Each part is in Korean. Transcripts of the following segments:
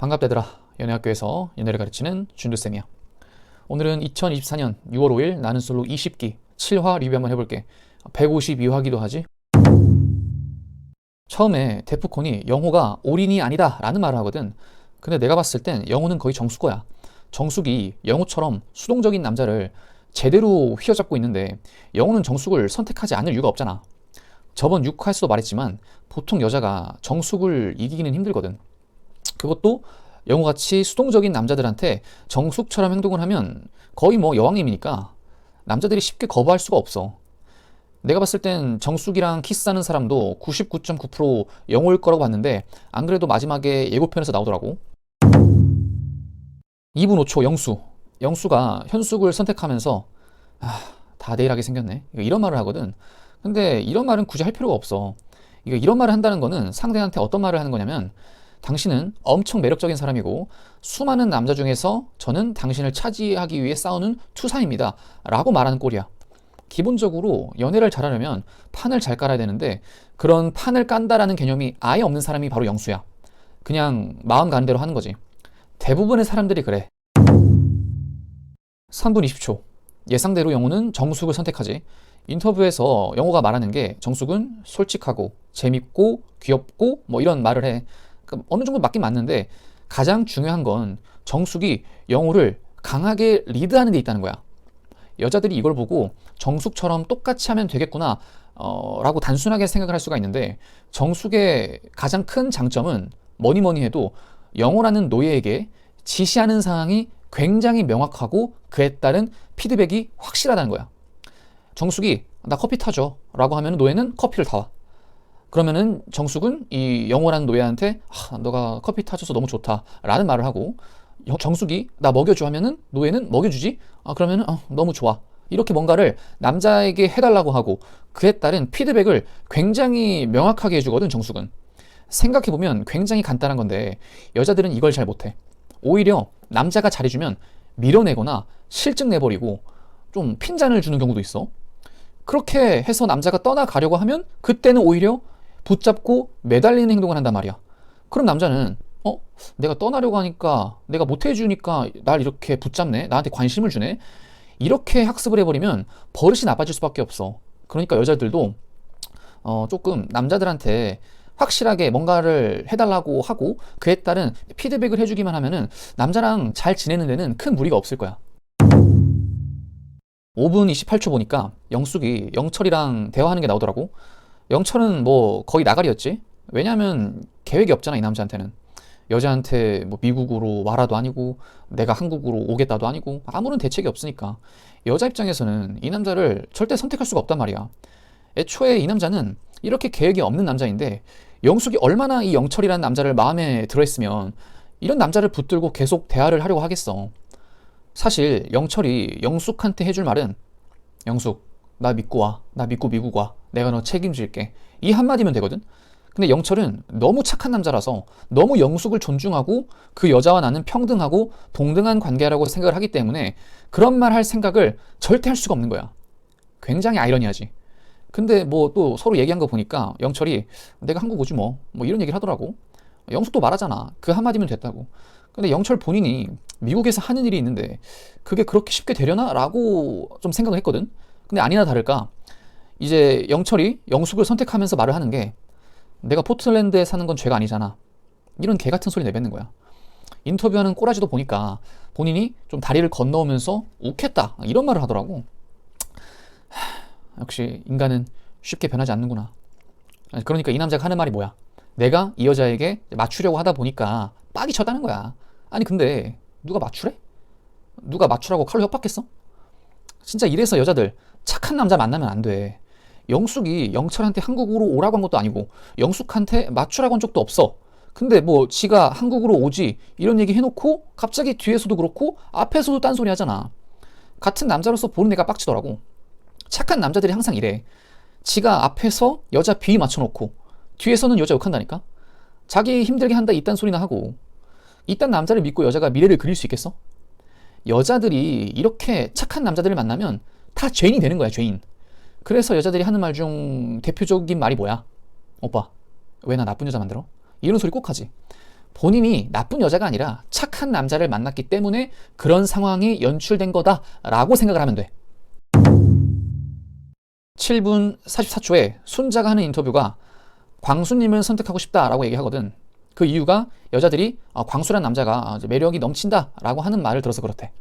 반갑다들아. 연애학교에서 연애를 가르치는 준두쌤이야. 오늘은 2024년 6월 5일 나는 솔로 20기 7화 리뷰 한번 해볼게. 152화기도 하지. 처음에 데프콘이 영호가 올인이 아니다 라는 말을 하거든. 근데 내가 봤을 땐 영호는 거의 정수거야. 정숙이 영호처럼 수동적인 남자를 제대로 휘어잡고 있는데 영호는 정숙을 선택하지 않을 이유가 없잖아. 저번 6화에서도 말했지만 보통 여자가 정숙을 이기기는 힘들거든. 그것도 영호같이 수동적인 남자들한테 정숙처럼 행동을 하면 거의 뭐 여왕님이니까 남자들이 쉽게 거부할 수가 없어. 내가 봤을 땐 정숙이랑 키스하는 사람도 99.9% 영호일 거라고 봤는데 안 그래도 마지막에 예고편에서 나오더라고. 2분 5초 영수. 영수가 현숙을 선택하면서 다대일하게 생겼네. 이런 말을 하거든. 근데 이런 말은 굳이 할 필요가 없어. 이런 말을 한다는 거는 상대한테 어떤 말을 하는 거냐면 당신은 엄청 매력적인 사람이고 수많은 남자 중에서 저는 당신을 차지하기 위해 싸우는 투사입니다 라고 말하는 꼴이야. 기본적으로 연애를 잘하려면 판을 잘 깔아야 되는데 그런 판을 깐다라는 개념이 아예 없는 사람이 바로 영수야. 그냥 마음 가는 대로 하는 거지. 대부분의 사람들이 그래. 3분 20초. 예상대로 영호는 정숙을 선택하지. 인터뷰에서 영호가 말하는 게 정숙은 솔직하고 재밌고 귀엽고 뭐 이런 말을 해. 그러니까 어느 정도 맞긴 맞는데 가장 중요한 건 정숙이 영호를 강하게 리드하는 데 있다는 거야. 여자들이 이걸 보고 정숙처럼 똑같이 하면 되겠구나 라고 단순하게 생각을 할 수가 있는데 정숙의 가장 큰 장점은 뭐니 해도 영호라는 노예에게 지시하는 상황이 굉장히 명확하고 그에 따른 피드백이 확실하다는 거야. 정숙이 나 커피 타줘 라고 하면 노예는 커피를 타와. 그러면은 정숙은 이 영호라는 노예한테 너가 커피 타줘서 너무 좋다 라는 말을 하고, 정숙이 나 먹여줘 하면은 노예는 먹여주지. 그러면은 너무 좋아. 이렇게 뭔가를 남자에게 해달라고 하고 그에 따른 피드백을 굉장히 명확하게 해주거든. 정숙은 생각해보면 굉장히 간단한 건데 여자들은 이걸 잘 못해. 오히려 남자가 잘해주면 밀어내거나 실증 내버리고 좀 핀잔을 주는 경우도 있어. 그렇게 해서 남자가 떠나가려고 하면 그때는 오히려 붙잡고 매달리는 행동을 한단 말이야. 그럼 남자는 내가 떠나려고 하니까 내가 못해주니까 날 이렇게 붙잡네, 나한테 관심을 주네, 이렇게 학습을 해버리면 버릇이 나빠질 수밖에 없어. 그러니까 여자들도 조금 남자들한테 확실하게 뭔가를 해달라고 하고 그에 따른 피드백을 해주기만 하면은 남자랑 잘 지내는 데는 큰 무리가 없을 거야. 5분 28초 보니까 영숙이 영철이랑 대화하는 게 나오더라고. 영철은 뭐 거의 나가리였지. 왜냐면 계획이 없잖아, 이 남자한테는. 여자한테 뭐 미국으로 와라도 아니고 내가 한국으로 오겠다도 아니고 아무런 대책이 없으니까 여자 입장에서는 이 남자를 절대 선택할 수가 없단 말이야. 애초에 이 남자는 이렇게 계획이 없는 남자인데 영숙이 얼마나 이 영철이라는 남자를 마음에 들어했으면 이런 남자를 붙들고 계속 대화를 하려고 하겠어. 사실 영철이 영숙한테 해줄 말은 영숙 나 믿고 와, 나 믿고 미국 와, 내가 너 책임질게, 이 한마디면 되거든. 근데 영철은 너무 착한 남자라서 너무 영숙을 존중하고 그 여자와 나는 평등하고 동등한 관계라고 생각을 하기 때문에 그런 말 할 생각을 절대 할 수가 없는 거야. 굉장히 아이러니하지. 근데 뭐 또 서로 얘기한 거 보니까 영철이 내가 한국 오지 뭐 이런 얘기를 하더라고. 영숙도 말하잖아, 그 한마디면 됐다고. 근데 영철 본인이 미국에서 하는 일이 있는데 그게 그렇게 쉽게 되려나? 라고 좀 생각을 했거든. 근데 아니나 다를까 이제 영철이 영숙을 선택하면서 말을 하는 게 내가 포틀랜드에 사는 건 죄가 아니잖아, 이런 개 같은 소리 내뱉는 거야. 인터뷰하는 꼬라지도 보니까 본인이 좀 다리를 건너오면서 욱했다 이런 말을 하더라고. 역시 인간은 쉽게 변하지 않는구나. 그러니까 이 남자가 하는 말이 뭐야? 내가 이 여자에게 맞추려고 하다 보니까 빡이 쳤다는 거야. 아니 근데 누가 맞추래? 누가 맞추라고 칼로 협박했어? 진짜 이래서 여자들 착한 남자 만나면 안 돼. 영숙이 영철한테 한국으로 오라고 한 것도 아니고 영숙한테 맞추라고 한 적도 없어. 근데 뭐 지가 한국으로 오지 이런 얘기 해놓고 갑자기 뒤에서도 그렇고 앞에서도 딴소리 하잖아. 같은 남자로서 보는 애가 빡치더라고. 착한 남자들이 항상 이래. 지가 앞에서 여자 비위 맞춰놓고 뒤에서는 여자 욕한다니까. 자기 힘들게 한다 이딴 소리나 하고. 이딴 남자를 믿고 여자가 미래를 그릴 수 있겠어? 여자들이 이렇게 착한 남자들을 만나면 다 죄인이 되는 거야, 죄인. 그래서 여자들이 하는 말 중 대표적인 말이 뭐야? 오빠 왜 나 나쁜 여자 만들어? 이런 소리 꼭 하지. 본인이 나쁜 여자가 아니라 착한 남자를 만났기 때문에 그런 상황이 연출된 거다라고 생각을 하면 돼. 7분 44초에 순자가 하는 인터뷰가 광수님을 선택하고 싶다라고 얘기하거든. 그 이유가 여자들이 광수란 남자가 매력이 넘친다라고 하는 말을 들어서 그렇대.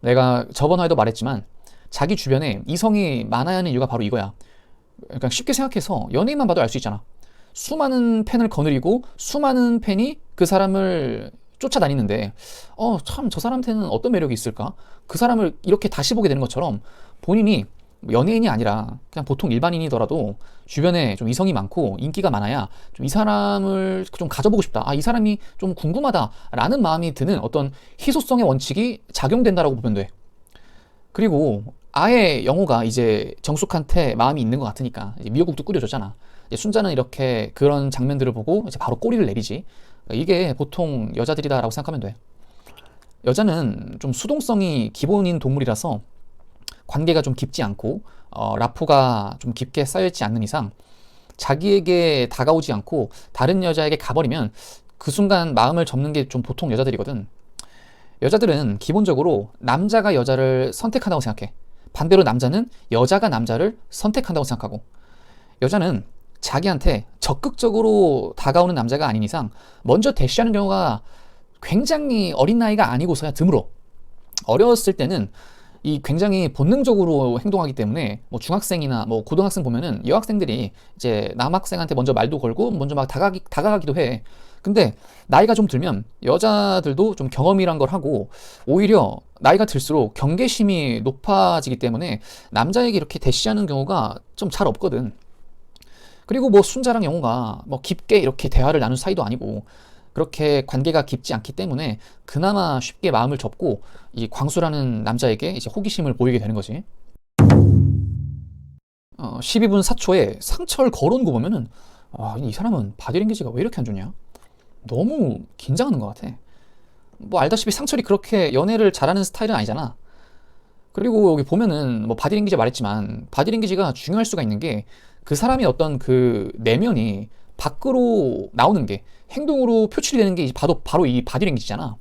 내가 저번 화에도 말했지만 자기 주변에 이성이 많아야 하는 이유가 바로 이거야. 그러니까 쉽게 생각해서 연예인만 봐도 알 수 있잖아. 수많은 팬을 거느리고 수많은 팬이 그 사람을 쫓아다니는데 참 저 사람한테는 어떤 매력이 있을까? 그 사람을 이렇게 다시 보게 되는 것처럼 본인이 연예인이 아니라 그냥 보통 일반인이더라도 주변에 좀 이성이 많고 인기가 많아야 좀 이 사람을 좀 가져보고 싶다. 이 사람이 좀 궁금하다라는 마음이 드는 어떤 희소성의 원칙이 작용된다라고 보면 돼. 그리고 아예 영호가 이제 정숙한테 마음이 있는 것 같으니까 이제 미역국도 끓여줬잖아. 이제 순자는 이렇게 그런 장면들을 보고 이제 바로 꼬리를 내리지. 이게 보통 여자들이다라고 생각하면 돼. 여자는 좀 수동성이 기본인 동물이라서 관계가 좀 깊지 않고 라포가 좀 깊게 쌓여있지 않는 이상 자기에게 다가오지 않고 다른 여자에게 가버리면 그 순간 마음을 접는 게 좀 보통 여자들이거든. 여자들은 기본적으로 남자가 여자를 선택한다고 생각해. 반대로 남자는 여자가 남자를 선택한다고 생각하고, 여자는 자기한테 적극적으로 다가오는 남자가 아닌 이상 먼저 대시하는 경우가 굉장히 어린 나이가 아니고서야 드물어. 어렸을 때는 이 굉장히 본능적으로 행동하기 때문에 뭐 중학생이나 뭐 고등학생 보면은 여학생들이 이제 남학생한테 먼저 말도 걸고 먼저 막 다가가기도 해. 근데 나이가 좀 들면 여자들도 좀 경험이란 걸 하고 오히려 나이가 들수록 경계심이 높아지기 때문에 남자에게 이렇게 대시하는 경우가 좀 잘 없거든. 그리고 뭐 순자랑 영호가 뭐 깊게 이렇게 대화를 나눈 사이도 아니고 그렇게 관계가 깊지 않기 때문에 그나마 쉽게 마음을 접고 이 광수라는 남자에게 이제 호기심을 보이게 되는 거지. 12분 4초에 상철 걸어온 거 보면은 이 사람은 바디랭귀지가 왜 이렇게 안 좋냐? 너무 긴장하는 것 같아. 뭐 알다시피 상철이 그렇게 연애를 잘하는 스타일은 아니잖아. 그리고 여기 보면은 뭐 바디랭귀지 말했지만 바디랭귀지가 중요할 수가 있는 게 그 사람의 어떤 그 내면이 밖으로 나오는 게 행동으로 표출이 되는 게 바로 이 바디랭귀지잖아.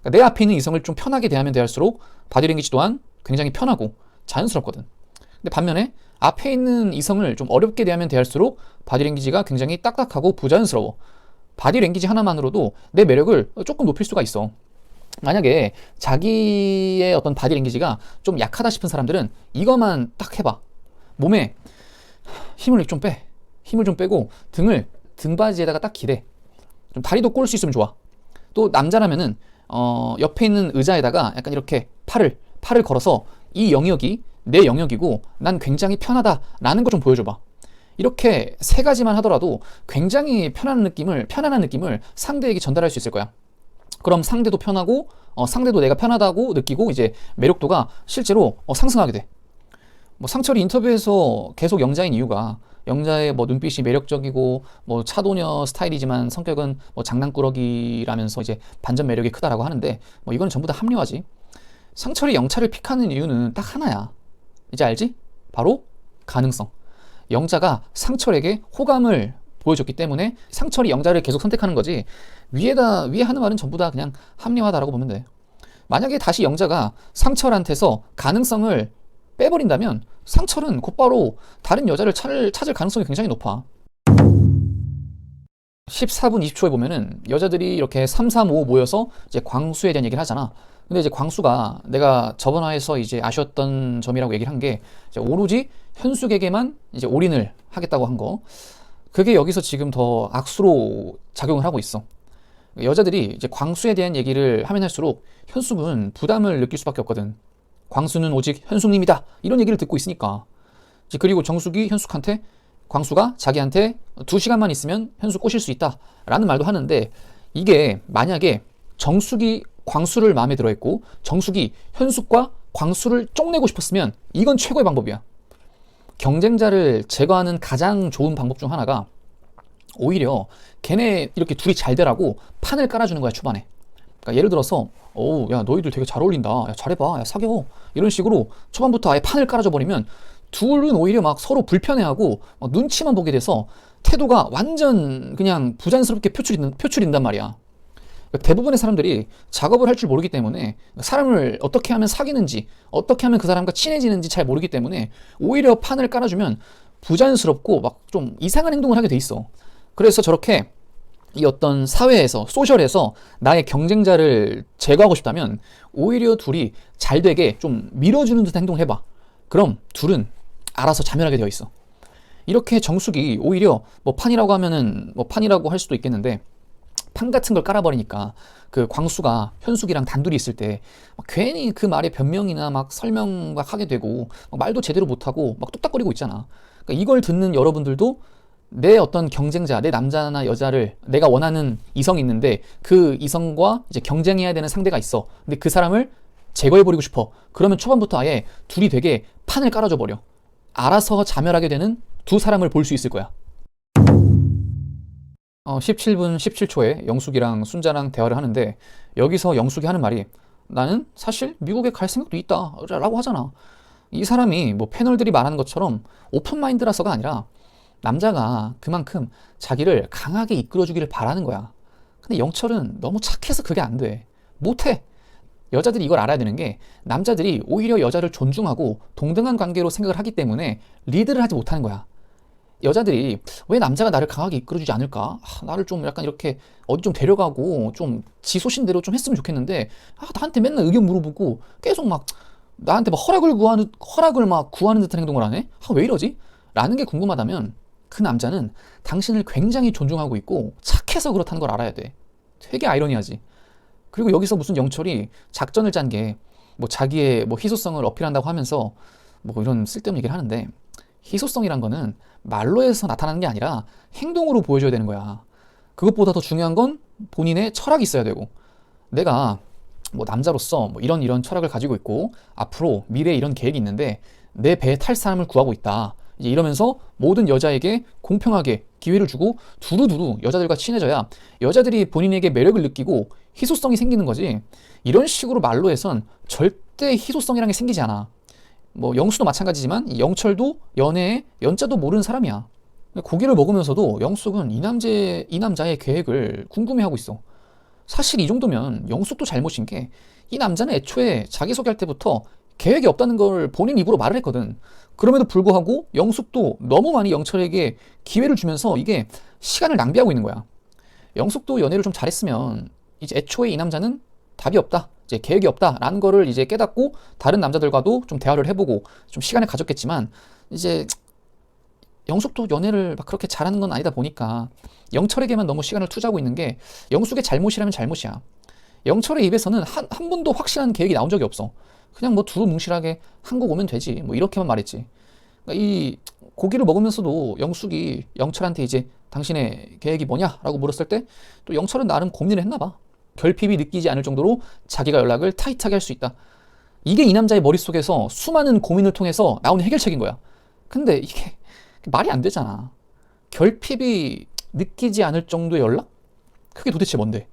그러니까 내 앞에 있는 이성을 좀 편하게 대하면 대할수록 바디랭귀지 또한 굉장히 편하고 자연스럽거든. 근데 반면에 앞에 있는 이성을 좀 어렵게 대하면 대할수록 바디랭귀지가 굉장히 딱딱하고 부자연스러워. 바디랭귀지 하나만으로도 내 매력을 조금 높일 수가 있어. 만약에 자기의 어떤 바디랭귀지가 좀 약하다 싶은 사람들은 이것만 딱 해봐. 몸에 힘을 좀 빼. 힘을 좀 빼고 등바지에다가 딱 기대. 좀 다리도 꼬을 수 있으면 좋아. 또 남자라면은 옆에 있는 의자에다가 약간 이렇게 팔을 걸어서 이 영역이 내 영역이고 난 굉장히 편하다라는 거 좀 보여줘봐. 이렇게 세 가지만 하더라도 굉장히 편안한 느낌을 상대에게 전달할 수 있을 거야. 그럼 상대도 편하고 상대도 내가 편하다고 느끼고 이제 매력도가 실제로 상승하게 돼. 뭐 상철이 인터뷰에서 계속 영자인 이유가 영자의 뭐 눈빛이 매력적이고 뭐 차도녀 스타일이지만 성격은 뭐 장난꾸러기라면서 이제 반전 매력이 크다라고 하는데 뭐 이거는 전부 다 합리화지. 상철이 영차를 픽하는 이유는 딱 하나야. 이제 알지? 바로 가능성. 영자가 상철에게 호감을 보여줬기 때문에 상철이 영자를 계속 선택하는 거지. 위에 하는 말은 전부 다 그냥 합리화다라고 보면 돼. 만약에 다시 영자가 상철한테서 가능성을 빼버린다면 상철은 곧바로 다른 여자를 찾을 가능성이 굉장히 높아. 14분 20초에 보면은 여자들이 이렇게 3, 3, 5 모여서 이제 광수에 대한 얘기를 하잖아. 근데 이제 광수가 내가 저번 화에서 이제 아쉬웠던 점이라고 얘기를 한 게 오로지 현숙에게만 이제 올인을 하겠다고 한 거. 그게 여기서 지금 더 악수로 작용을 하고 있어. 여자들이 이제 광수에 대한 얘기를 하면 할수록 현숙은 부담을 느낄 수밖에 없거든. 광수는 오직 현숙님이다 이런 얘기를 듣고 있으니까. 그리고 정숙이 현숙한테 광수가 자기한테 2시간만 있으면 현숙 꼬실 수 있다 라는 말도 하는데, 이게 만약에 정숙이 광수를 마음에 들어 했고 정숙이 현숙과 광수를 쪽내고 싶었으면 이건 최고의 방법이야. 경쟁자를 제거하는 가장 좋은 방법 중 하나가 오히려 걔네 이렇게 둘이 잘 되라고 판을 깔아주는 거야, 초반에. 그러니까 예를 들어서 야 너희들 되게 잘 어울린다, 야 잘해봐, 야 사겨, 이런 식으로 초반부터 아예 판을 깔아줘 버리면 둘은 오히려 막 서로 불편해하고 눈치만 보게 돼서 태도가 완전 그냥 부자연스럽게 표출이 된단 말이야. 대부분의 사람들이 작업을 할 줄 모르기 때문에 사람을 어떻게 하면 사귀는지, 어떻게 하면 그 사람과 친해지는지 잘 모르기 때문에 오히려 판을 깔아주면 부자연스럽고 막 좀 이상한 행동을 하게 돼 있어. 그래서 저렇게 이 어떤 사회에서, 소셜에서 나의 경쟁자를 제거하고 싶다면 오히려 둘이 잘 되게 좀 밀어주는 듯한 행동을 해봐. 그럼 둘은 알아서 자멸하게 되어 있어. 이렇게 정숙이 오히려 뭐 판이라고 하면은 뭐 판이라고 할 수도 있겠는데, 판 같은 걸 깔아버리니까 그 광수가 현숙이랑 단둘이 있을 때 괜히 그 말에 변명이나 막 설명 막 하게 되고 막 말도 제대로 못하고 막 뚝딱거리고 있잖아. 그러니까 이걸 듣는 여러분들도 내 어떤 경쟁자, 내 남자나 여자를, 내가 원하는 이성이 있는데 그 이성과 이제 경쟁해야 되는 상대가 있어. 근데 그 사람을 제거해버리고 싶어. 그러면 초반부터 아예 둘이 되게 판을 깔아줘 버려. 알아서 자멸하게 되는 두 사람을 볼 수 있을 거야. 17분 17초에 영숙이랑 순자랑 대화를 하는데, 여기서 영숙이 하는 말이 나는 사실 미국에 갈 생각도 있다 라고 하잖아. 이 사람이 뭐 패널들이 말하는 것처럼 오픈마인드라서가 아니라 남자가 그만큼 자기를 강하게 이끌어주기를 바라는 거야. 근데 영철은 너무 착해서 그게 안 돼. 못해. 여자들이 이걸 알아야 되는 게, 남자들이 오히려 여자를 존중하고 동등한 관계로 생각을 하기 때문에 리드를 하지 못하는 거야. 여자들이 왜 남자가 나를 강하게 이끌어주지 않을까? 나를 좀 약간 이렇게 어디 좀 데려가고 좀 지소신대로 좀 했으면 좋겠는데, 나한테 맨날 의견 물어보고 계속 막 나한테 막 허락을 막 구하는 듯한 행동을 하네? 왜 이러지? 라는 게 궁금하다면 그 남자는 당신을 굉장히 존중하고 있고 착해서 그렇다는 걸 알아야 돼. 되게 아이러니하지. 그리고 여기서 무슨 영철이 작전을 짠 게 뭐 자기의 뭐 희소성을 어필한다고 하면서 뭐 이런 쓸데없는 얘기를 하는데, 희소성이란 거는 말로 해서 나타나는 게 아니라 행동으로 보여줘야 되는 거야. 그것보다 더 중요한 건 본인의 철학이 있어야 되고, 내가 뭐 남자로서 뭐 이런 철학을 가지고 있고 앞으로 미래에 이런 계획이 있는데 내 배에 탈 사람을 구하고 있다. 이제 이러면서 모든 여자에게 공평하게 기회를 주고 두루두루 여자들과 친해져야 여자들이 본인에게 매력을 느끼고 희소성이 생기는 거지. 이런 식으로 말로 해선 절대 희소성이란 게 생기지 않아. 뭐 영수도 마찬가지지만 영철도 연애에 연자도 모르는 사람이야. 고기를 먹으면서도 영숙은 이 남자의 계획을 궁금해하고 있어. 사실 이 정도면 영숙도 잘못인 게, 이 남자는 애초에 자기소개할 때부터 계획이 없다는 걸 본인 입으로 말을 했거든. 그럼에도 불구하고 영숙도 너무 많이 영철에게 기회를 주면서 이게 시간을 낭비하고 있는 거야. 영숙도 연애를 좀 잘했으면 이제 애초에 이 남자는 답이 없다, 이제 계획이 없다라는 거를 이제 깨닫고 다른 남자들과도 좀 대화를 해보고 좀 시간을 가졌겠지만, 이제 영숙도 연애를 막 그렇게 잘하는 건 아니다 보니까 영철에게만 너무 시간을 투자하고 있는 게, 영숙의 잘못이라면 잘못이야. 영철의 입에서는 한 번도 확실한 계획이 나온 적이 없어. 그냥 뭐 두루뭉실하게 한국 오면 되지 뭐 이렇게만 말했지. 그러니까 이 고기를 먹으면서도 영숙이 영철한테 이제 당신의 계획이 뭐냐라고 물었을 때 또 영철은 나름 고민을 했나 봐. 결핍이 느끼지 않을 정도로 자기가 연락을 타이트하게 할 수 있다. 이게 이 남자의 머릿속에서 수많은 고민을 통해서 나온 해결책인 거야. 근데 이게 말이 안 되잖아. 결핍이 느끼지 않을 정도의 연락? 그게 도대체 뭔데?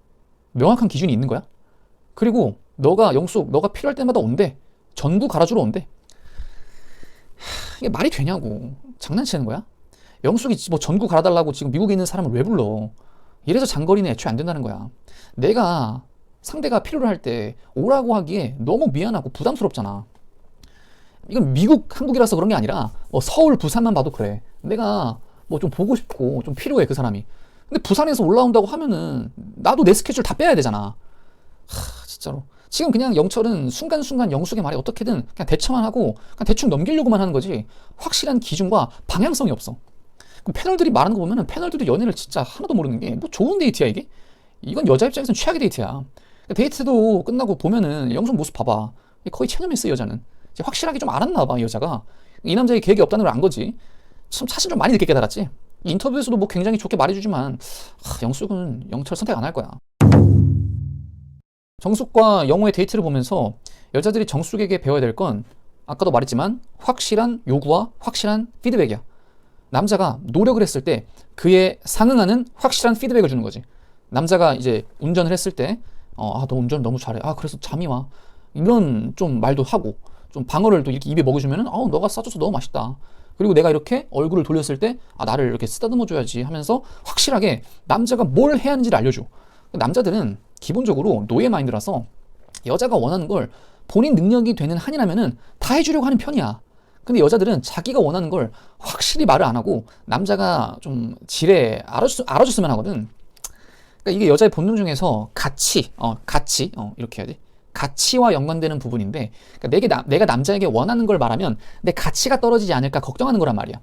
명확한 기준이 있는 거야? 그리고 너가 필요할 때마다 온대. 전구 갈아주러 온대. 이게 말이 되냐고. 장난치는 거야? 영숙이 뭐 전구 갈아달라고 지금 미국에 있는 사람을 왜 불러? 이래서 장거리는 애초에 안 된다는 거야. 내가 상대가 필요로 할 때 오라고 하기에 너무 미안하고 부담스럽잖아. 이건 미국, 한국이라서 그런 게 아니라 뭐 서울, 부산만 봐도 그래. 내가 뭐 좀 보고 싶고 좀 필요해, 그 사람이. 근데 부산에서 올라온다고 하면은 나도 내 스케줄 다 빼야 되잖아. 진짜로. 지금 그냥 영철은 순간순간 영숙의 말에 어떻게든 그냥 대처만 하고 그냥 대충 넘기려고만 하는 거지, 확실한 기준과 방향성이 없어. 그럼 패널들이 말하는 거 보면은 패널들도 연애를 진짜 하나도 모르는 게, 뭐 좋은 데이트야 이게? 이건 여자 입장에서는 최악의 데이트야. 데이트도 끝나고 보면은 영숙 모습 봐봐. 거의 체념했어, 여자는. 이제 확실하게 좀 알았나 봐, 이 여자가. 이 남자의 계획이 없다는 걸 안 거지. 참 사실 좀 많이 늦게 깨달았지. 인터뷰에서도 뭐 굉장히 좋게 말해주지만 영숙은 영철 선택 안 할 거야. 정숙과 영호의 데이트를 보면서 여자들이 정숙에게 배워야 될 건, 아까도 말했지만 확실한 요구와 확실한 피드백이야. 남자가 노력을 했을 때 그에 상응하는 확실한 피드백을 주는 거지. 남자가 이제 운전을 했을 때 너 운전 너무 잘해. 그래서 잠이 와. 이런 좀 말도 하고, 좀 방어를 또 이렇게 입에 먹여주면은 너가 싸줘서 너무 맛있다. 그리고 내가 이렇게 얼굴을 돌렸을 때 나를 이렇게 쓰다듬어 줘야지 하면서 확실하게 남자가 뭘 해야 하는지를 알려줘. 남자들은 기본적으로 노예 마인드라서 여자가 원하는 걸 본인 능력이 되는 한이라면은 다 해주려고 하는 편이야. 근데 여자들은 자기가 원하는 걸 확실히 말을 안 하고 남자가 좀 지레 알아줬으면 하거든. 그러니까 이게 여자의 본능 중에서 가치, 이렇게 해야지. 가치와 연관되는 부분인데, 그러니까 내가 남자에게 원하는 걸 말하면 내 가치가 떨어지지 않을까 걱정하는 거란 말이야.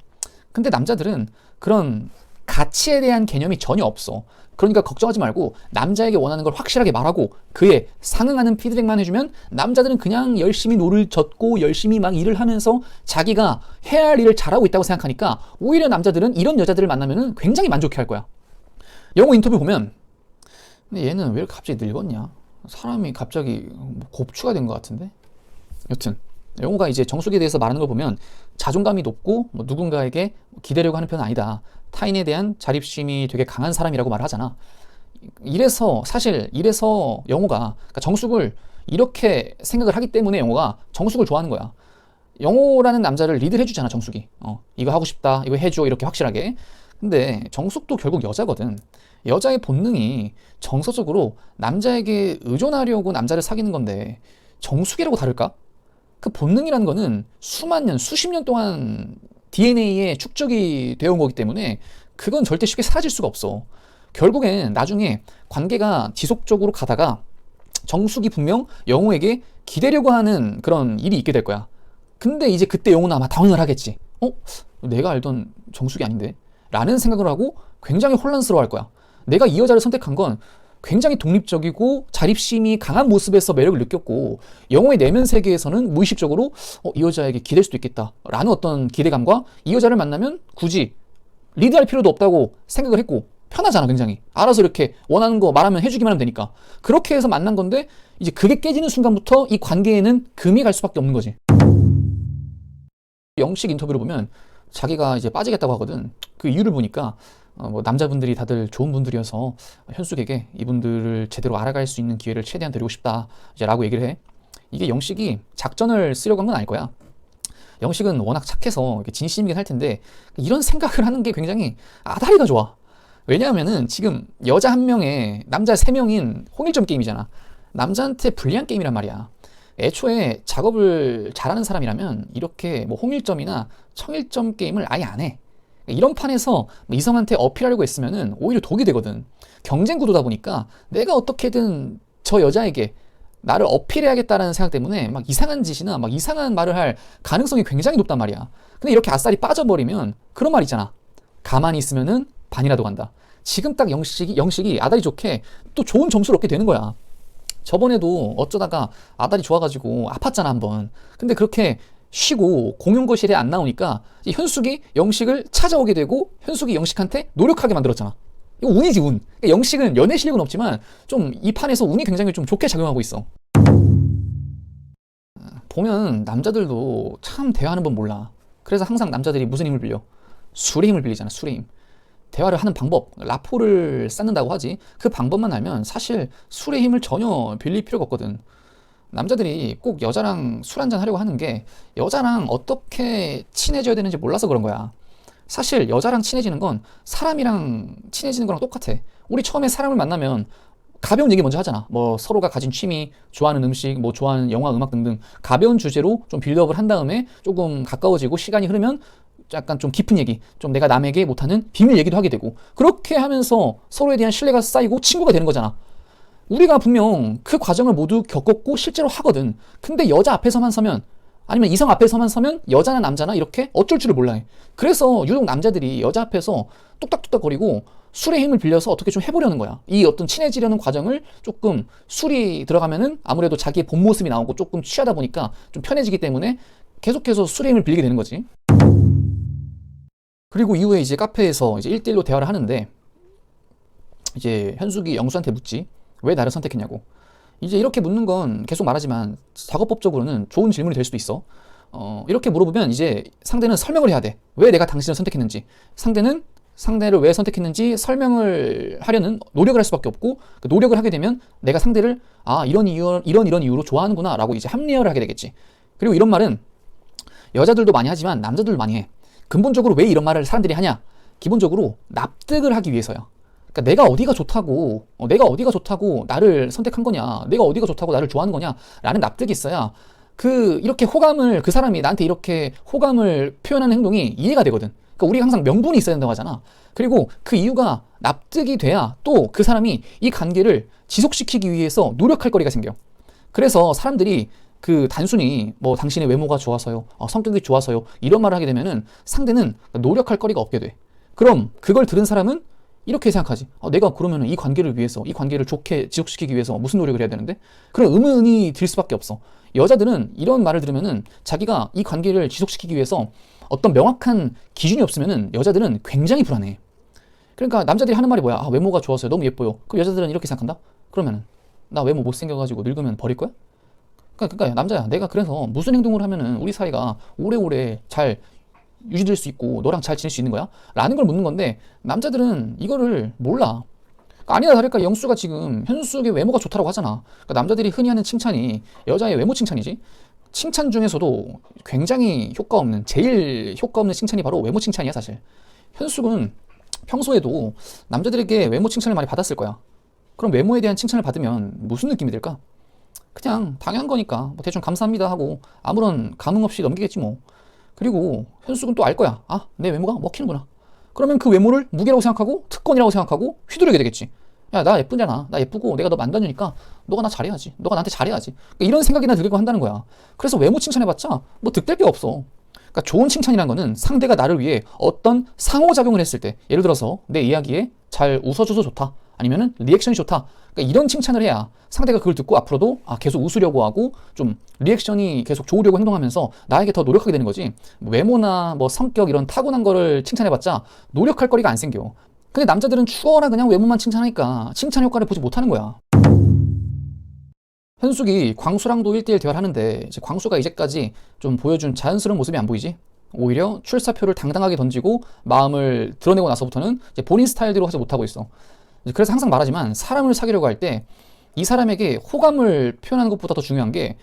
근데 남자들은 그런 가치에 대한 개념이 전혀 없어. 그러니까 걱정하지 말고 남자에게 원하는 걸 확실하게 말하고 그에 상응하는 피드백만 해주면 남자들은 그냥 열심히 노를 젓고 열심히 막 일을 하면서 자기가 해야 할 일을 잘하고 있다고 생각하니까 오히려 남자들은 이런 여자들을 만나면 굉장히 만족해 할 거야. 영어 인터뷰 보면 근데 얘는 왜 이렇게 갑자기 늙었냐? 사람이 갑자기 곱추가 된 것 같은데? 여튼 영호가 이제 정숙에 대해서 말하는 걸 보면 자존감이 높고 누군가에게 기대려고 하는 편은 아니다. 타인에 대한 자립심이 되게 강한 사람이라고 말하잖아. 이래서 영호가 그러니까 정숙을 이렇게 생각을 하기 때문에 영호가 정숙을 좋아하는 거야. 영호라는 남자를 리드를 해주잖아, 정숙이. 이거 하고 싶다, 이거 해줘, 이렇게 확실하게. 근데 정숙도 결국 여자거든. 여자의 본능이 정서적으로 남자에게 의존하려고 남자를 사귀는 건데 정숙이라고 다를까? 그 본능이라는 거는 수만 년, 수십 년 동안 DNA에 축적이 되어 온 거기 때문에 그건 절대 쉽게 사라질 수가 없어. 결국엔 나중에 관계가 지속적으로 가다가 정숙이 분명 영호에게 기대려고 하는 그런 일이 있게 될 거야. 근데 이제 그때 영호는 아마 당황을 하겠지. 내가 알던 정숙이 아닌데? 라는 생각을 하고 굉장히 혼란스러워 할 거야. 내가 이 여자를 선택한 건 굉장히 독립적이고 자립심이 강한 모습에서 매력을 느꼈고 영호의 내면 세계에서는 무의식적으로 이 여자에게 기댈 수도 있겠다 라는 어떤 기대감과 이 여자를 만나면 굳이 리드할 필요도 없다고 생각을 했고 편하잖아. 굉장히 알아서 이렇게 원하는 거 말하면 해주기만 하면 되니까 그렇게 해서 만난 건데 이제 그게 깨지는 순간부터 이 관계에는 금이 갈 수밖에 없는 거지. 영식 인터뷰를 보면 자기가 이제 빠지겠다고 하거든. 그 이유를 보니까 남자분들이 다들 좋은 분들이어서 현숙에게 이분들을 제대로 알아갈 수 있는 기회를 최대한 드리고 싶다 이제 라고 얘기를 해. 이게 영식이 작전을 쓰려고 한 건 아닐 거야. 영식은 워낙 착해서 진심이긴 할 텐데 이런 생각을 하는 게 굉장히 아다리가 좋아. 왜냐하면은 지금 여자 한 명에 남자 세 명인 홍일점 게임이잖아. 남자한테 불리한 게임이란 말이야. 애초에 작업을 잘하는 사람이라면 이렇게 홍일점이나 청일점 게임을 아예 안 해. 이런 판에서 이성한테 어필하려고 했으면은 오히려 독이 되거든. 경쟁 구도다 보니까 내가 어떻게든 저 여자에게 나를 어필해야겠다라는 생각 때문에 막 이상한 짓이나 막 이상한 말을 할 가능성이 굉장히 높단 말이야. 근데 이렇게 아싸리 빠져버리면 그런 말 있잖아. 가만히 있으면은 반이라도 간다. 지금 딱 영식이 아다리 좋게 또 좋은 점수를 얻게 되는 거야. 저번에도 어쩌다가 아다리 좋아가지고 아팠잖아 한번. 근데 그렇게 쉬고 공용거실에 안 나오니까 현숙이 영식을 찾아오게 되고 현숙이 영식한테 노력하게 만들었잖아. 이거 운이지 운. 그러니까 영식은 연애 실력은 없지만 좀 이 판에서 운이 굉장히 좀 좋게 작용하고 있어. 보면 남자들도 참 대화하는 법 몰라. 그래서 항상 남자들이 무슨 힘을 빌려? 술의 힘을 빌리잖아. 술의 힘. 대화를 하는 방법, 라포를 쌓는다고 하지. 그 방법만 알면 사실 술의 힘을 전혀 빌릴 필요가 없거든. 남자들이 꼭 여자랑 술 한잔 하려고 하는 게 여자랑 어떻게 친해져야 되는지 몰라서 그런 거야. 사실 여자랑 친해지는 건 사람이랑 친해지는 거랑 똑같아. 우리 처음에 사람을 만나면 가벼운 얘기 먼저 하잖아. 서로가 가진 취미, 좋아하는 음식, 좋아하는 영화, 음악 등등 가벼운 주제로 좀 빌드업을 한 다음에 조금 가까워지고 시간이 흐르면 약간 좀 깊은 얘기, 좀 내가 남에게 못하는 비밀 얘기도 하게 되고 그렇게 하면서 서로에 대한 신뢰가 쌓이고 친구가 되는 거잖아. 우리가 분명 그 과정을 모두 겪었고 실제로 하거든. 근데 여자 앞에서만 서면 아니면 이성 앞에서만 서면 여자나 남자나 이렇게 어쩔 줄을 몰라 해. 그래서 유독 남자들이 여자 앞에서 뚝딱뚝딱거리고 술의 힘을 빌려서 어떻게 좀 해보려는 거야. 이 어떤 친해지려는 과정을 조금 술이 들어가면은 아무래도 자기의 본 모습이 나오고 조금 취하다 보니까 좀 편해지기 때문에 계속해서 술의 힘을 빌리게 되는 거지. 그리고 이후에 이제 카페에서 이제 1대1로 대화를 하는데 이제 현숙이 영수한테 묻지. 왜 나를 선택했냐고. 이제 이렇게 묻는 건 계속 말하지만 작업법적으로는 좋은 질문이 될 수도 있어. 이렇게 물어보면 이제 상대는 설명을 해야 돼. 왜 내가 당신을 선택했는지. 상대는 상대를 왜 선택했는지 설명을 하려는 노력을 할 수밖에 없고 그 노력을 하게 되면 내가 상대를 이런 이유로 좋아하는구나 라고 이제 합리화를 하게 되겠지. 그리고 이런 말은 여자들도 많이 하지만 남자들도 많이 해. 근본적으로 왜 이런 말을 사람들이 하냐? 기본적으로 납득을 하기 위해서야. 그러니까 내가 어디가 좋다고 나를 선택한 거냐, 내가 어디가 좋다고 나를 좋아하는 거냐 라는 납득이 있어야 이렇게 호감을, 그 사람이 나한테 이렇게 호감을 표현하는 행동이 이해가 되거든. 그러니까 우리가 항상 명분이 있어야 된다고 하잖아. 그리고 그 이유가 납득이 돼야 또 그 사람이 이 관계를 지속시키기 위해서 노력할 거리가 생겨. 그래서 사람들이 단순히 뭐 당신의 외모가 좋아서요, 성격이 좋아서요 이런 말을 하게 되면은 상대는 노력할 거리가 없게 돼. 그럼 그걸 들은 사람은 이렇게 생각하지. 내가 그러면은 이 관계를 위해서, 이 관계를 좋게 지속시키기 위해서 무슨 노력을 해야 되는데? 그런 의문이 들 수밖에 없어. 여자들은 이런 말을 들으면은 자기가 이 관계를 지속시키기 위해서 어떤 명확한 기준이 없으면은 여자들은 굉장히 불안해. 그러니까 남자들이 하는 말이 뭐야? 외모가 좋아서요, 너무 예뻐요. 그럼 여자들은 이렇게 생각한다? 그러면은 나 외모 못생겨가지고 늙으면 버릴 거야? 그러니까 남자야, 내가 그래서 무슨 행동을 하면은 우리 사이가 오래오래 잘 유지될 수 있고 너랑 잘 지낼 수 있는 거야? 라는 걸 묻는 건데 남자들은 이거를 몰라. 그러니까 아니나 다를까 영수가 지금 현숙의 외모가 좋다고 하잖아. 그러니까 남자들이 흔히 하는 칭찬이 여자의 외모 칭찬이지. 칭찬 중에서도 굉장히 제일 효과 없는 칭찬이 바로 외모 칭찬이야 사실. 현숙은 평소에도 남자들에게 외모 칭찬을 많이 받았을 거야. 그럼 외모에 대한 칭찬을 받으면 무슨 느낌이 들까? 그냥 당연한 거니까 뭐 대충 감사합니다 하고 아무런 감흥 없이 넘기겠지 뭐. 그리고 현숙은 또 알 거야. 내 외모가 먹히는구나. 그러면 그 외모를 무게라고 생각하고 특권이라고 생각하고 휘두르게 되겠지. 야, 나 예쁘잖아. 나 예쁘고 내가 너 만나주니까 너가 나 잘해야지. 너가 나한테 잘해야지. 그러니까 이런 생각이나 들고 한다는 거야. 그래서 외모 칭찬해봤자 뭐 득될 게 없어. 그러니까 좋은 칭찬이란 거는 상대가 나를 위해 어떤 상호작용을 했을 때, 예를 들어서 내 이야기에 잘 웃어줘서 좋다, 아니면은 리액션이 좋다, 그러니까 이런 칭찬을 해야 상대가 그걸 듣고 앞으로도 계속 웃으려고 하고 좀 리액션이 계속 좋으려고 행동하면서 나에게 더 노력하게 되는 거지. 외모나 뭐 성격 이런 타고난 거를 칭찬해봤자 노력할 거리가 안 생겨. 근데 남자들은 추워라 그냥 외모만 칭찬하니까 칭찬 효과를 보지 못하는 거야. 현숙이 광수랑도 1대1 대화를 하는데 이제 광수가 이제까지 좀 보여준 자연스러운 모습이 안 보이지? 오히려 출사표를 당당하게 던지고 마음을 드러내고 나서부터는 이제 본인 스타일대로 하지 못하고 있어. 그래서 항상 말하지만 사람을 사귀려고 할 때 이 사람에게 호감을 표현하는 것보다 더 중요한 게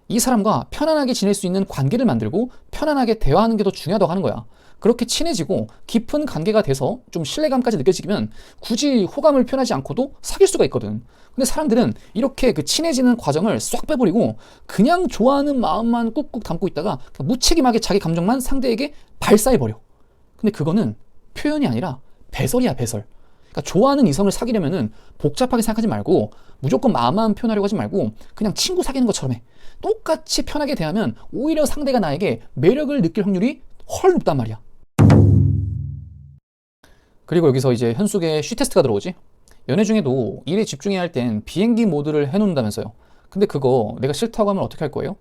이 사람과 편안하게 지낼 수 있는 관계를 만들고 편안하게 대화하는 게 더 중요하다고 하는 거야. 그렇게 친해지고 깊은 관계가 돼서 좀 신뢰감까지 느껴지면 굳이 호감을 표현하지 않고도 사귈 수가 있거든. 근데 사람들은 이렇게 친해지는 과정을 쏙 빼버리고 그냥 좋아하는 마음만 꾹꾹 담고 있다가 무책임하게 자기 감정만 상대에게 발사해버려. 근데 그거는 표현이 아니라 배설이야, 배설. 그러니까 좋아하는 이성을 사귀려면은 복잡하게 생각하지 말고 무조건 마음만 표현하려고 하지 말고 그냥 친구 사귀는 것처럼 해. 똑같이 편하게 대하면 오히려 상대가 나에게 매력을 느낄 확률이 훨 높단 말이야. 그리고 여기서 이제 현숙의 쉬 테스트가 들어오지. 연애 중에도 일에 집중해야 할 땐 비행기 모드를 해놓는다면서요. 근데 그거 내가 싫다고 하면 어떻게 할 거예요?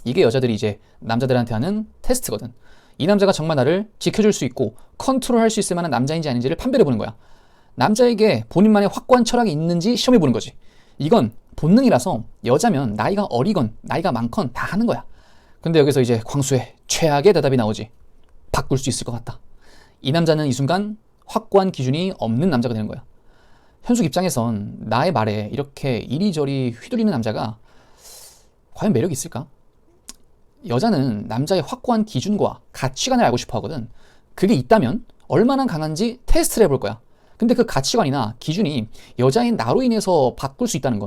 이게 여자들이 이제 남자들한테 하는 테스트거든. 이 남자가 정말 나를 지켜줄 수 있고 컨트롤할 수 있을 만한 남자인지 아닌지를 판별해보는 거야. 남자에게 본인만의 확고한 철학이 있는지 시험해보는 거지. 이건 본능이라서 여자면 나이가 어리건 나이가 많건 다 하는 거야. 근데 여기서 이제 광수의 최악의 대답이 나오지. 바꿀 수 있을 것 같다. 이 남자는 이 순간 확고한 기준이 없는 남자가 되는 거야. 현숙 입장에선 나의 말에 이렇게 이리저리 휘둘리는 남자가 과연 매력이 있을까? 여자는 남자의 확고한 기준과 가치관을 알고 싶어 하거든. 그게 있다면 얼마나 강한지 테스트를 해볼 거야. 근데 그 가치관이나 기준이 여자인 나로 인해서 바뀔 수 있다는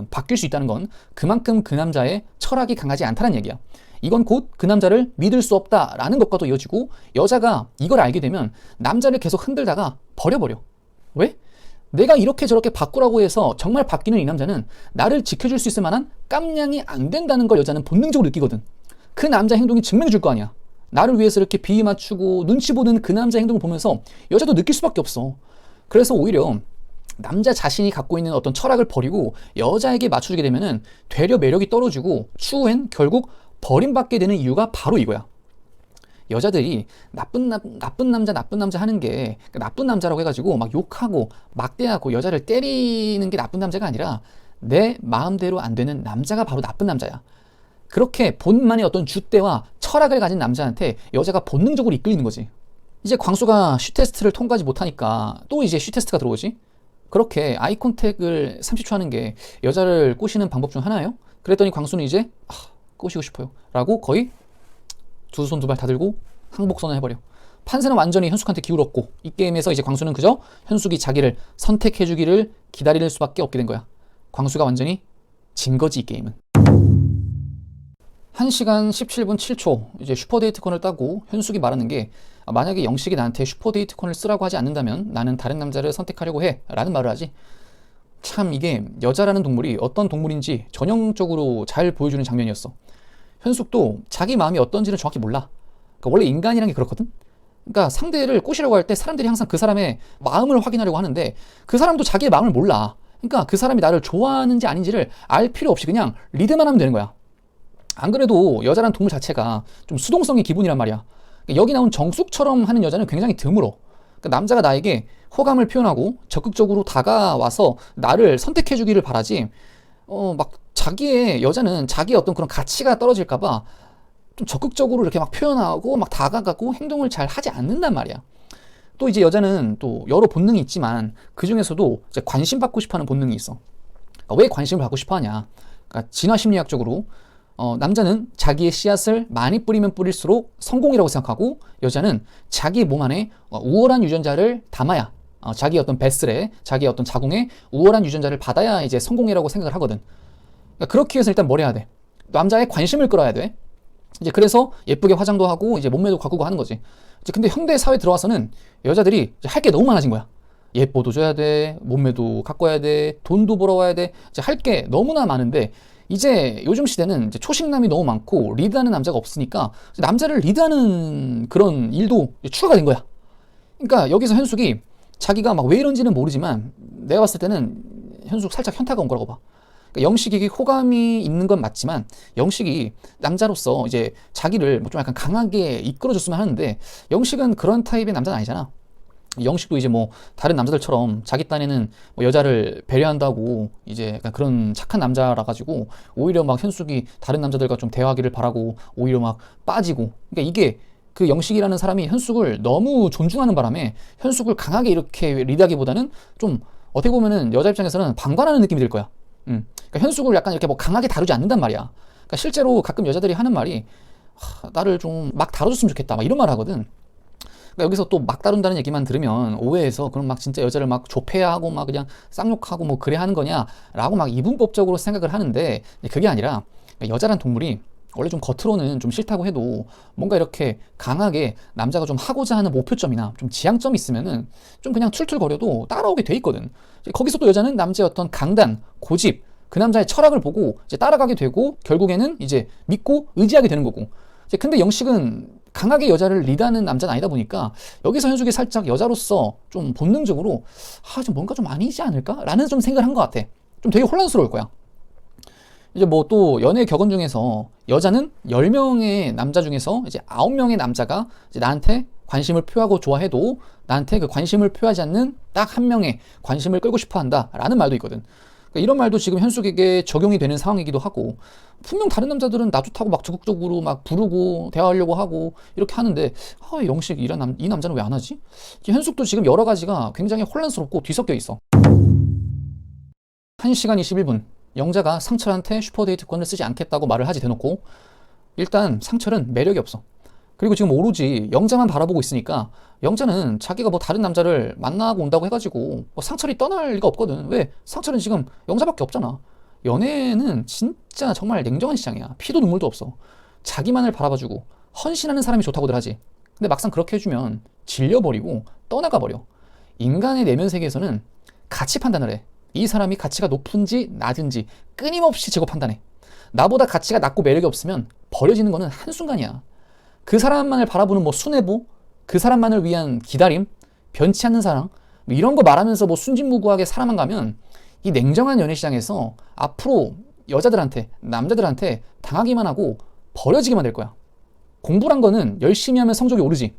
건 그만큼 그 남자의 철학이 강하지 않다는 얘기야. 이건 곧 그 남자를 믿을 수 없다라는 것과도 이어지고 여자가 이걸 알게 되면 남자를 계속 흔들다가 버려버려. 왜? 내가 이렇게 저렇게 바꾸라고 해서 정말 바뀌는 이 남자는 나를 지켜줄 수 있을 만한 깜냥이 안 된다는 걸 여자는 본능적으로 느끼거든. 그 남자 행동이 증명해 줄 거 아니야. 나를 위해서 이렇게 비위 맞추고 눈치 보는 그 남자 행동을 보면서 여자도 느낄 수밖에 없어. 그래서 오히려 남자 자신이 갖고 있는 어떤 철학을 버리고 여자에게 맞춰주게 되면은 되려 매력이 떨어지고 추후엔 결국 버림받게 되는 이유가 바로 이거야. 여자들이 나쁜 남자 하는 게 나쁜 남자라고 해가지고 막 욕하고 막대하고 여자를 때리는 게 나쁜 남자가 아니라 내 마음대로 안 되는 남자가 바로 나쁜 남자야. 그렇게 본만의 어떤 줏대와 철학을 가진 남자한테 여자가 본능적으로 이끌리는 거지. 이제 광수가 쉬 테스트를 통과하지 못하니까 또 이제 쉬 테스트가 들어오지. 그렇게 아이 컨택을 30초 하는 게 여자를 꼬시는 방법 중 하나예요. 그랬더니 광수는 이제 꼬시고 싶어요 라고 거의 두 손 두 발 다 들고 항복선언 해버려. 판세는 완전히 현숙한테 기울었고 이 게임에서 이제 광수는 그저 현숙이 자기를 선택해주기를 기다릴 수밖에 없게 된 거야. 광수가 완전히 진 거지, 이 게임은. 1시간 17분 7초 이제 슈퍼데이트콘을 따고 현숙이 말하는 게, 만약에 영식이 나한테 슈퍼데이트콘을 쓰라고 하지 않는다면 나는 다른 남자를 선택하려고 해 라는 말을 하지. 참 이게 여자라는 동물이 어떤 동물인지 전형적으로 잘 보여주는 장면이었어. 현숙도 자기 마음이 어떤지는 정확히 몰라. 그러니까 원래 인간이란 게 그렇거든. 그러니까 상대를 꼬시려고 할 때 사람들이 항상 그 사람의 마음을 확인하려고 하는데 그 사람도 자기의 마음을 몰라. 그러니까 그 사람이 나를 좋아하는지 아닌지를 알 필요 없이 그냥 리드만 하면 되는 거야. 안 그래도 여자란 동물 자체가 좀 수동성의 기본이란 말이야. 그러니까 여기 나온 정숙처럼 하는 여자는 굉장히 드물어. 그러니까 남자가 나에게 호감을 표현하고 적극적으로 다가와서 나를 선택해주기를 바라지, 막 자기의 여자는 자기의 어떤 그런 가치가 떨어질까봐 좀 적극적으로 이렇게 막 표현하고 막 다가가고 행동을 잘 하지 않는단 말이야. 또 이제 여자는 또 여러 본능이 있지만 그 중에서도 이제 관심 받고 싶어 하는 본능이 있어. 그러니까 왜 관심을 받고 싶어 하냐. 그러니까 진화 심리학적으로 남자는 자기의 씨앗을 많이 뿌리면 뿌릴수록 성공이라고 생각하고, 여자는 자기 몸 안에 우월한 유전자를 담아야, 자기 어떤 뱃슬에, 자기 어떤 자궁에 우월한 유전자를 받아야 이제 성공이라고 생각을 하거든. 그러니까 그렇게 해서 일단 뭘 해야 돼? 남자의 관심을 끌어야 돼. 이제 그래서 예쁘게 화장도 하고 이제 몸매도 가꾸고 하는 거지. 이제 근데 현대 사회 들어와서는 여자들이 할 게 너무 많아진 거야. 예뻐도 줘야 돼, 몸매도 가꿔야 돼, 돈도 벌어와야 돼. 이제 할 게 너무나 많은데, 이제 요즘 시대는 이제 초식남이 너무 많고 리드하는 남자가 없으니까 남자를 리드하는 그런 일도 추가가 된 거야. 그러니까 여기서 현숙이 자기가 막 왜 이런지는 모르지만 내가 봤을 때는 현숙 살짝 현타가 온 거라고 봐. 그러니까 영식이 호감이 있는 건 맞지만 영식이 남자로서 이제 자기를 뭐 좀 약간 강하게 이끌어줬으면 하는데, 영식은 그런 타입의 남자는 아니잖아. 영식도 이제 뭐 다른 남자들처럼 자기 딴에는 뭐 여자를 배려한다고 이제 약간 그런 착한 남자라 가지고 오히려 막 현숙이 다른 남자들과 좀 대화하기를 바라고 오히려 막 빠지고, 그러니까 이게 그 영식이라는 사람이 현숙을 너무 존중하는 바람에 현숙을 강하게 이렇게 리드하기보다는 좀 어떻게 보면은 여자 입장에서는 방관하는 느낌이 들 거야. 그러니까 현숙을 약간 이렇게 뭐 강하게 다루지 않는단 말이야. 그러니까 실제로 가끔 여자들이 하는 말이, 나를 좀 막 다뤄줬으면 좋겠다 막 이런 말 하거든. 그러니까 여기서 또 막 다룬다는 얘기만 들으면 오해해서 그럼 막 진짜 여자를 막 좁혀야 하고 막 그냥 쌍욕하고 뭐 그래 하는 거냐라고 막 이분법적으로 생각을 하는데, 그게 아니라 여자란 동물이 원래 좀 겉으로는 좀 싫다고 해도 뭔가 이렇게 강하게 남자가 좀 하고자 하는 목표점이나 좀 지향점이 있으면은 좀 그냥 툴툴거려도 따라오게 돼 있거든. 거기서 또 여자는 남자의 어떤 강단, 고집, 그 남자의 철학을 보고 이제 따라가게 되고 결국에는 이제 믿고 의지하게 되는 거고. 이제 근데 영식은 강하게 여자를 리드하는 남자는 아니다 보니까 여기서 현숙이 살짝 여자로서 좀 본능적으로 좀 뭔가 좀 아니지 않을까? 라는 좀 생각을 한 것 같아. 좀 되게 혼란스러울 거야. 이제 뭐 또 연애 격언 중에서 여자는 10명의 남자 중에서 이제 9명의 남자가 이제 나한테 관심을 표하고 좋아해도 나한테 그 관심을 표하지 않는 딱 한 명의 관심을 끌고 싶어 한다 라는 말도 있거든. 그러니까 이런 말도 지금 현숙에게 적용이 되는 상황이기도 하고, 분명 다른 남자들은 나 좋다고 막 적극적으로 막 부르고 대화하려고 하고 이렇게 하는데 영식 이 남자는 왜 안 하지? 현숙도 지금 여러 가지가 굉장히 혼란스럽고 뒤섞여 있어. 1시간 21분 영자가 상철한테 슈퍼데이트권을 쓰지 않겠다고 말을 하지 대놓고. 일단 상철은 매력이 없어. 그리고 지금 오로지 영자만 바라보고 있으니까 영자는 자기가 뭐 다른 남자를 만나고 온다고 해가지고 뭐 상철이 떠날 리가 없거든. 왜? 상철은 지금 영자밖에 없잖아. 연애는 진짜 정말 냉정한 시장이야. 피도 눈물도 없어. 자기만을 바라봐주고 헌신하는 사람이 좋다고들 하지. 근데 막상 그렇게 해주면 질려버리고 떠나가 버려. 인간의 내면 세계에서는 가치 판단을 해. 이 사람이 가치가 높은지 낮은지 끊임없이 재고 판단해. 나보다 가치가 낮고 매력이 없으면 버려지는 거는 한순간이야. 그 사람만을 바라보는 뭐 순애보, 그 사람만을 위한 기다림, 변치 않는 사랑, 뭐 이런 거 말하면서 뭐 순진무구하게 살아만 가면 이 냉정한 연애 시장에서 앞으로 여자들한테, 남자들한테 당하기만 하고 버려지기만 될 거야. 공부란 거는 열심히 하면 성적이 오르지.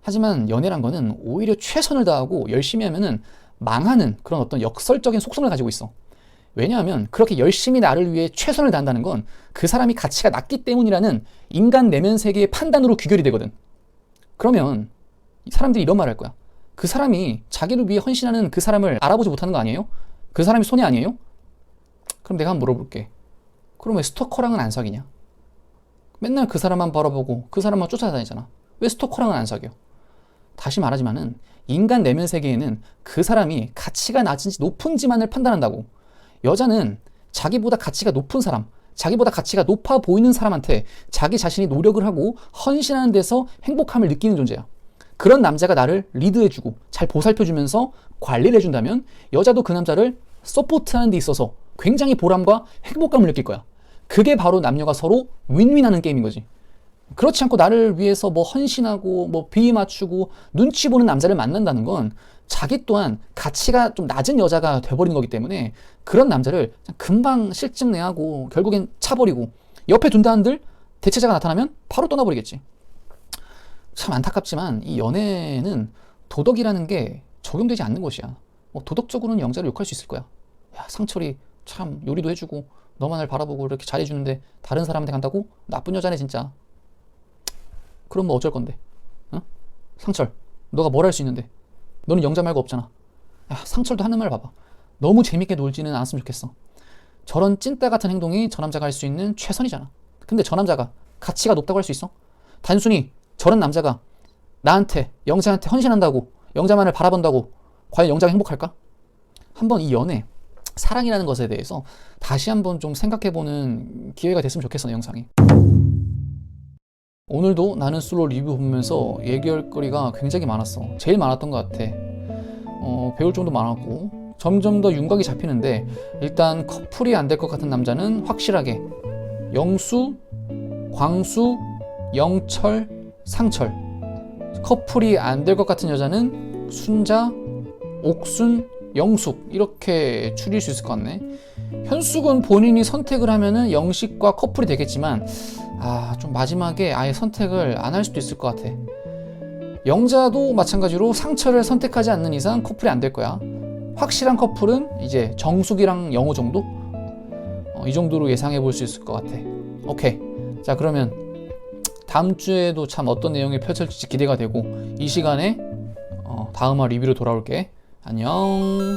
하지만 연애란 거는 오히려 최선을 다하고 열심히 하면은 망하는 그런 어떤 역설적인 속성을 가지고 있어. 왜냐하면 그렇게 열심히 나를 위해 최선을 다한다는 건 그 사람이 가치가 낮기 때문이라는 인간 내면 세계의 판단으로 귀결이 되거든. 그러면 사람들이 이런 말 할 거야. 그 사람이 자기를 위해 헌신하는 그 사람을 알아보지 못하는 거 아니에요? 그 사람이 손해 아니에요? 그럼 내가 한번 물어볼게. 그럼 왜 스토커랑은 안 사귀냐? 맨날 그 사람만 바라보고 그 사람만 쫓아다니잖아. 왜 스토커랑은 안 사겨? 다시 말하지만은 인간 내면 세계에는 그 사람이 가치가 낮은지 높은지만을 판단한다고. 여자는 자기보다 가치가 높은 사람, 자기보다 가치가 높아 보이는 사람한테 자기 자신이 노력을 하고 헌신하는 데서 행복함을 느끼는 존재야. 그런 남자가 나를 리드해주고 잘 보살펴주면서 관리를 해준다면 여자도 그 남자를 서포트하는 데 있어서 굉장히 보람과 행복감을 느낄 거야. 그게 바로 남녀가 서로 윈윈하는 게임인 거지. 그렇지 않고 나를 위해서 뭐 헌신하고 뭐 비위 맞추고 눈치 보는 남자를 만난다는 건 자기 또한 가치가 좀 낮은 여자가 돼버리는 거기 때문에 그런 남자를 금방 실증내하고 결국엔 차버리고 옆에 둔다 한들 대체자가 나타나면 바로 떠나버리겠지. 참 안타깝지만 이 연애는 도덕이라는 게 적용되지 않는 것이야. 뭐 도덕적으로는 영자를 욕할 수 있을 거야. 야, 상철이 참 요리도 해주고 너만을 바라보고 이렇게 잘해주는데 다른 사람한테 간다고? 나쁜 여자네 진짜. 그럼 뭐 어쩔 건데? 어? 상철, 너가 뭘 할 수 있는데? 너는 영자 말고 없잖아. 야, 상철도 하는 말 봐봐. 너무 재밌게 놀지는 않았으면 좋겠어. 저런 찐따 같은 행동이 저 남자가 할 수 있는 최선이잖아. 근데 저 남자가 가치가 높다고 할 수 있어? 단순히 저런 남자가 나한테, 영자한테 헌신한다고, 영자만을 바라본다고 과연 영자가 행복할까? 한번 이 연애, 사랑이라는 것에 대해서 다시 한번 좀 생각해보는 기회가 됐으면 좋겠어, 내 영상이. 오늘도 나는 솔로 리뷰 보면서 얘기할 거리가 굉장히 많았어. 제일 많았던 것 같아. 배울 점도 많았고 점점 더 윤곽이 잡히는데 일단 커플이 안 될 것 같은 남자는 확실하게 영수, 광수, 영철, 상철. 커플이 안 될 것 같은 여자는 순자, 옥순, 영숙 이렇게 추릴 수 있을 것 같네. 현숙은 본인이 선택을 하면은 영식과 커플이 되겠지만 좀 마지막에 아예 선택을 안 할 수도 있을 것 같아. 영자도 마찬가지로 상철을 선택하지 않는 이상 커플이 안 될 거야. 확실한 커플은 이제 정숙이랑 영호 정도? 이 정도로 예상해 볼 수 있을 것 같아. 오케이. 자, 그러면 다음 주에도 참 어떤 내용이 펼쳐질지 기대가 되고 이 시간에 다음화 리뷰로 돌아올게. 안녕.